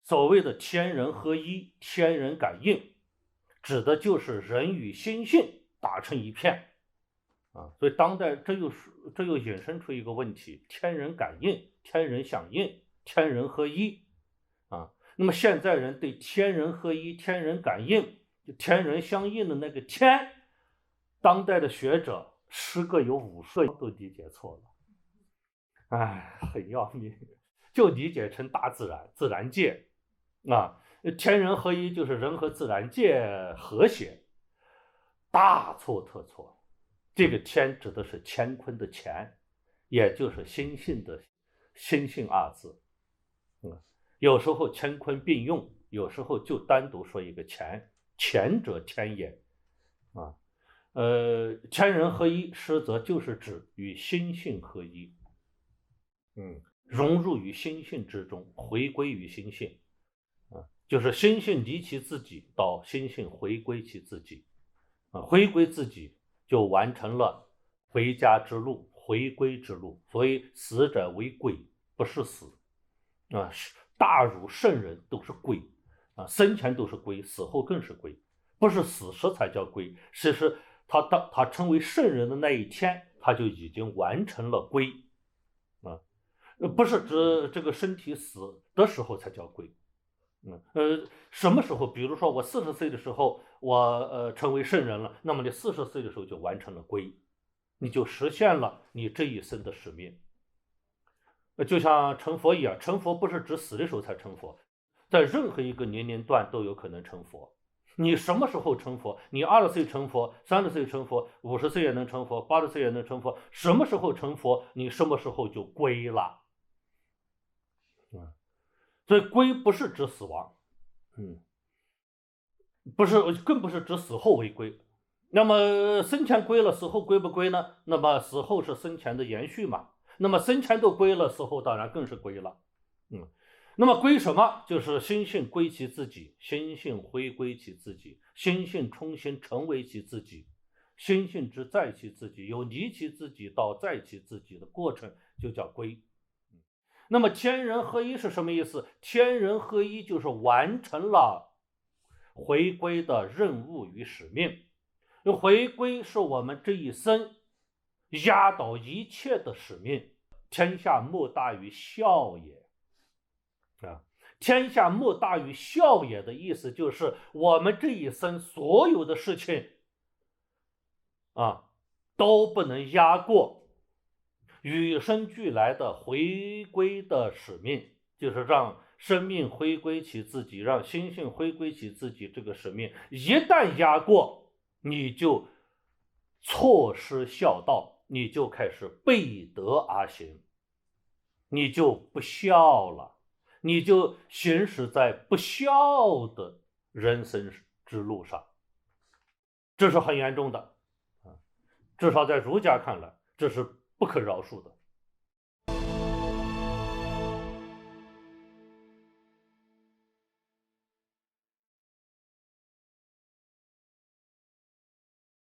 所谓的天人合一、天人感应，指的就是人与心性打成一片啊。所以当代这又引申出一个问题：天人感应、天人响应、天人合一啊。那么现在人对天人合一、天人感应、天人相应的那个天，当代的学者10个有50个都理解错了，哎，很要命，就理解成大自然、自然界啊。天人合一就是人和自然界和谐，大错特错。这个天指的是乾坤的乾，也就是心性的心性二字。有时候乾坤并用，有时候就单独说一个乾，乾者天也啊。天人合一，实则就是指与心性合一，融入于心性之中，回归于心性就是心性离其自己，到心性回归其自己回归自己就完成了回家之路，回归之路。所以死者为鬼，不是死大儒圣人都是鬼生前都是鬼，死后更是鬼，不是死时才叫鬼。其实他成为圣人的那一天，他就已经完成了归不是指这个身体死的时候才叫归。什么时候？比如说我40岁的时候，我成为圣人了，那么你40岁的时候就完成了归，你就实现了你这一生的使命。就像成佛一样，成佛不是指死的时候才成佛，在任何一个年龄段都有可能成佛。你什么时候成佛？你20岁成佛，30岁成佛，50岁也能成佛，80岁也能成佛。什么时候成佛，你什么时候就归了。所以归不是指死亡，不是，更不是指死后为归。那么生前归了，死后归不归呢？那么死后是生前的延续嘛？那么生前都归了，死后当然更是归了。那么归什么？就是心性归其自己，心性回归其自己，心性重新成为其自己，心性之在其自己，由离其自己到在其自己的过程就叫归。那么天人合一是什么意思？天人合一就是完成了回归的任务与使命。回归是我们这一生压倒一切的使命。天下莫大于孝也天下莫大于孝也的意思就是我们这一生所有的事情都不能压过与生俱来的回归的使命，就是让生命回归其自己，让心性回归其自己。这个使命一旦压过，你就错失孝道，你就开始背德而行，你就不孝了，你就行驶在不孝的人生之路上，这是很严重的至少在儒家看来，这是不可饶恕的。